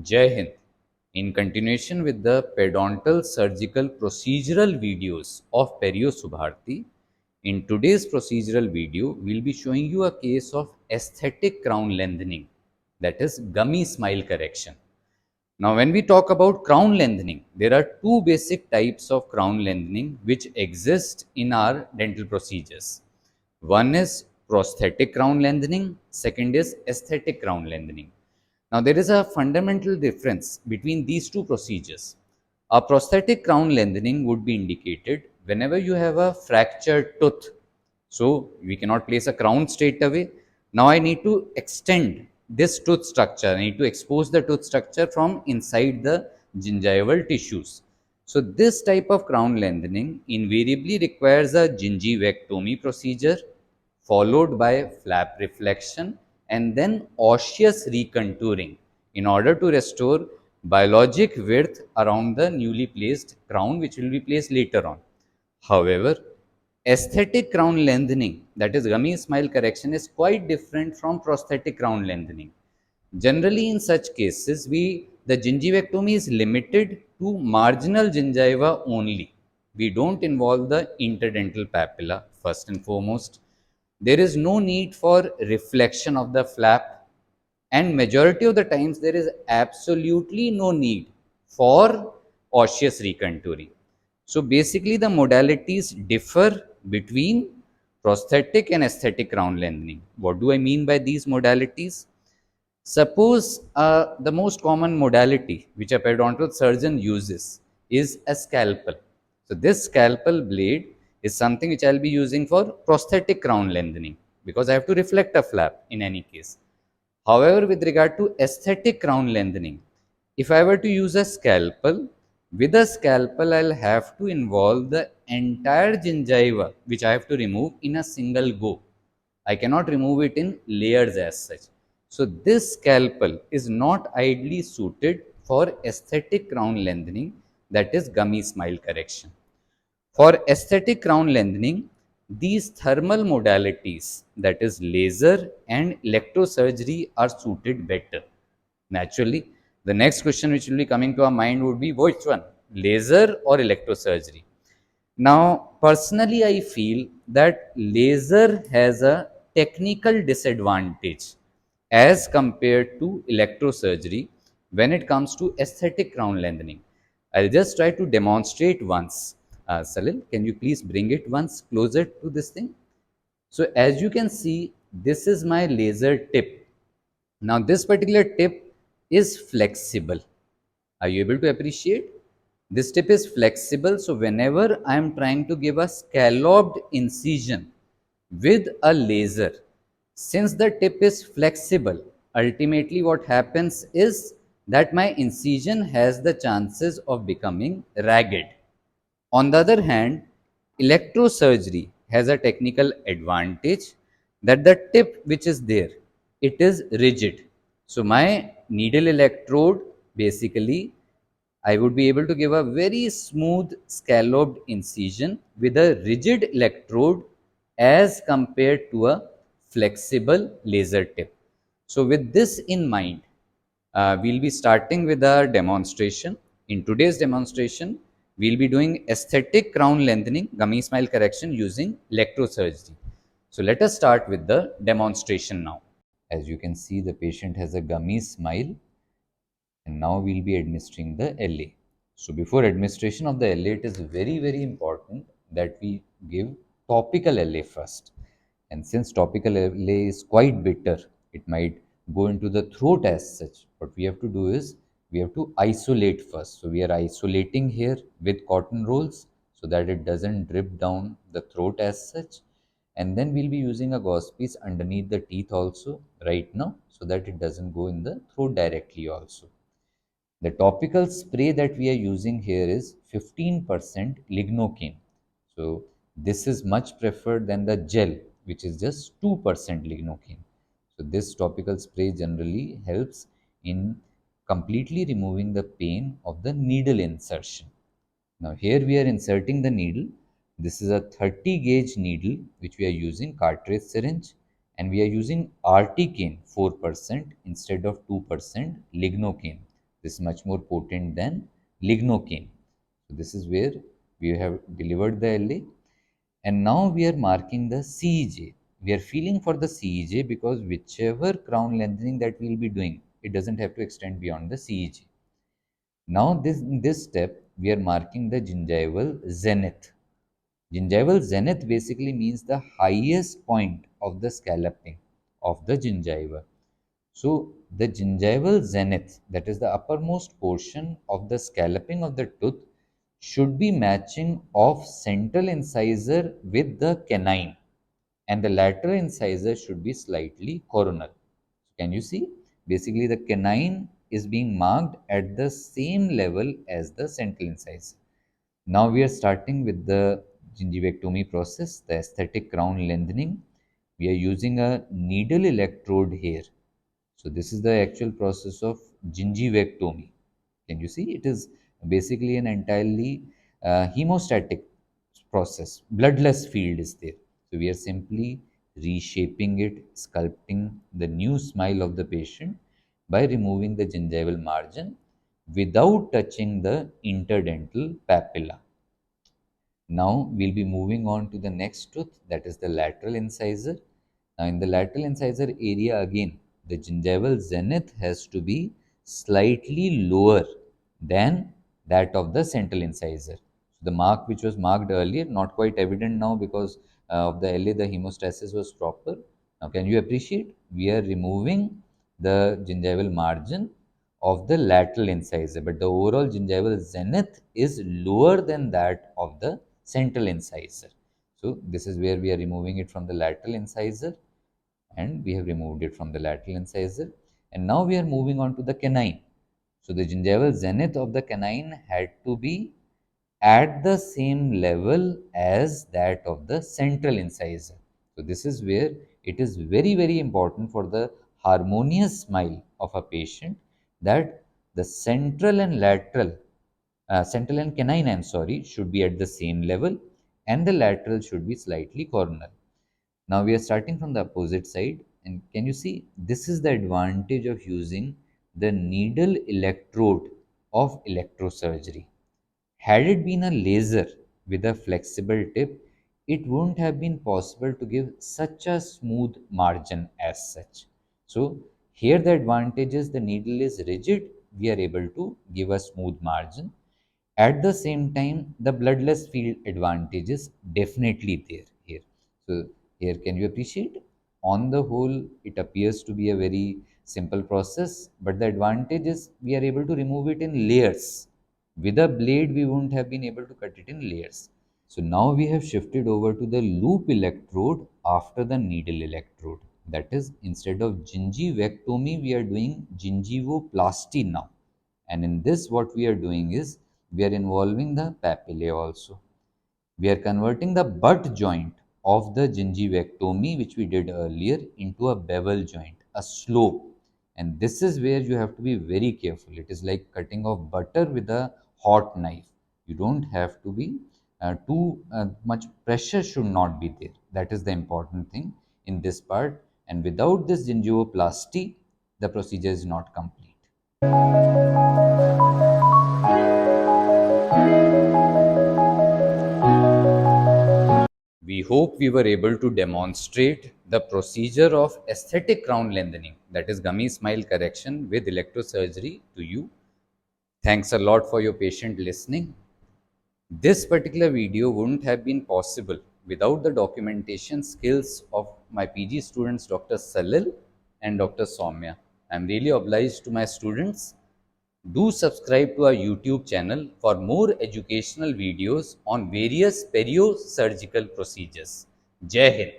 Jai Hind. In continuation with the pedontal surgical procedural videos of Perio Subharti, in today's procedural video, we'll be showing you a case of aesthetic crown lengthening, that is gummy smile correction. Now, when we talk about crown lengthening, there are two basic types of crown lengthening which exist in our dental procedures. One is prosthetic crown lengthening, second is aesthetic crown lengthening. Now, there is a fundamental difference between these two procedures. A prosthetic crown lengthening would be indicated whenever you have a fractured tooth. So, we cannot place a crown straight away. Now, I need to extend this tooth structure. I need to expose the tooth structure from inside the gingival tissues. So, this type of crown lengthening invariably requires a gingivectomy procedure followed by flap reflection and then osseous recontouring in order to restore biologic width around the newly placed crown, which will be placed later on. However, aesthetic crown lengthening, that is gummy smile correction, is quite different from prosthetic crown lengthening. Generally, in such cases, the gingivectomy is limited to marginal gingiva only. We don't involve the interdental papilla first and foremost. There is no need for reflection of the flap, and majority of the times there is absolutely no need for osseous recontouring. So basically the modalities differ between prosthetic and aesthetic crown lengthening. What do I mean by these modalities? Suppose the most common modality which a periodontal surgeon uses is a scalpel. So this scalpel blade is something which I'll be using for prosthetic crown lengthening because I have to reflect a flap in any case. However, with regard to aesthetic crown lengthening, if I were to use a scalpel, with a scalpel I'll have to involve the entire gingiva which I have to remove in a single go. I cannot remove it in layers as such. So this scalpel is not ideally suited for aesthetic crown lengthening, that is gummy smile correction. For aesthetic crown lengthening, these thermal modalities, that is laser and electrosurgery, are suited better. Naturally, the next question which will be coming to our mind would be which one, laser or electrosurgery? Now, personally, I feel that laser has a technical disadvantage as compared to electrosurgery when it comes to aesthetic crown lengthening. I'll just try to demonstrate once. Salil, can you please bring it once closer to this thing? So, as you can see, this is my laser tip. Now, this particular tip is flexible. Are you able to appreciate? This tip is flexible, so whenever I am trying to give a scalloped incision with a laser, since the tip is flexible, ultimately what happens is that my incision has the chances of becoming ragged. On the other hand, electrosurgery has a technical advantage that the tip which is there, it is rigid. So my needle electrode, basically I would be able to give a very smooth scalloped incision with a rigid electrode as compared to a flexible laser tip. So with this in mind, we'll be starting with our demonstration. In today's demonstration, we'll be doing aesthetic crown lengthening, gummy smile correction using electrosurgery. So let us start with the demonstration now. As you can see, the patient has a gummy smile, and now we'll be administering the LA. So before administration of the LA, it is very important that we give topical LA first. And since topical LA is quite bitter, it might go into the throat as such. What we have to do is we have to isolate first. So we are isolating here with cotton rolls so that it doesn't drip down the throat as such. And then we'll be using a gauze piece underneath the teeth also right now so that it doesn't go in the throat directly also. The topical spray that we are using here is 15% lignocaine. So this is much preferred than the gel, which is just 2% lignocaine. So this topical spray generally helps in completely removing the pain of the needle insertion. Now here we are inserting the needle. This is a 30 gauge needle which we are using cartridge syringe, and we are using articaine 4% instead of 2% lignocaine. This is much more potent than lignocaine. So this is where we have delivered the LA. And now we are marking the CEJ. We are feeling for the CEJ because whichever crown lengthening that we will be doing, it doesn't have to extend beyond the CEJ. Now in this step, we are marking the gingival zenith. Gingival zenith basically means the highest point of the scalloping of the gingiva. So the gingival zenith, that is the uppermost portion of the scalloping of the tooth, should be matching of central incisor with the canine, and the lateral incisor should be slightly coronal. Can you see? Basically, the canine is being marked at the same level as the central incisor. Now we are starting with the gingivectomy process, the aesthetic crown lengthening. We are using a needle electrode here. So this is the actual process of gingivectomy. Can you see? It is basically an entirely hemostatic process. Bloodless field is there. So we are simply reshaping it, sculpting the new smile of the patient by removing the gingival margin without touching the interdental papilla. Now we'll be moving on to the next tooth, that is the lateral incisor. Now in the lateral incisor area again, the gingival zenith has to be slightly lower than that of the central incisor. So the mark which was marked earlier, not quite evident now because of the LA, the hemostasis was proper. Now can you appreciate? We are removing the gingival margin of the lateral incisor, but the overall gingival zenith is lower than that of the central incisor. So this is where we are removing it from the lateral incisor, and we have removed it from the lateral incisor. And now we are moving on to the canine. So the gingival zenith of the canine had to be at the same level as that of the central incisor. So this is where it is very, very important for the harmonious smile of a patient that the central and lateral, central and canine, I'm sorry, should be at the same level, and the lateral should be slightly coronal. Now we are starting from the opposite side, and can you see, this is the advantage of using the needle electrode of electrosurgery. Had it been a laser with a flexible tip, it wouldn't have been possible to give such a smooth margin as such. So here the advantage is the needle is rigid, we are able to give a smooth margin. At the same time, the bloodless field advantage is definitely there here. So here can you appreciate? On the whole, it appears to be a very simple process, but the advantage is we are able to remove it in layers. With a blade, we wouldn't have been able to cut it in layers. So now we have shifted over to the loop electrode after the needle electrode. That is, instead of gingivectomy, we are doing gingivoplasty now. And in this, what we are doing is we are involving the papillae also. We are converting the butt joint of the gingivectomy, which we did earlier, into a bevel joint, a slope. And this is where you have to be very careful. It is like cutting off butter with a hot knife. You don't have to be too much pressure should not be there. That is the important thing in this part. And without this gingivoplasty, the procedure is not complete. We hope we were able to demonstrate the procedure of aesthetic crown lengthening, that is gummy smile correction with electrosurgery to you. Thanks a lot for your patient listening. This particular video wouldn't have been possible without the documentation skills of my PG students Dr. Salil and Dr. Soumya. I am really obliged to my students. Do subscribe to our YouTube channel for more educational videos on various perio surgical procedures. Jai Hind.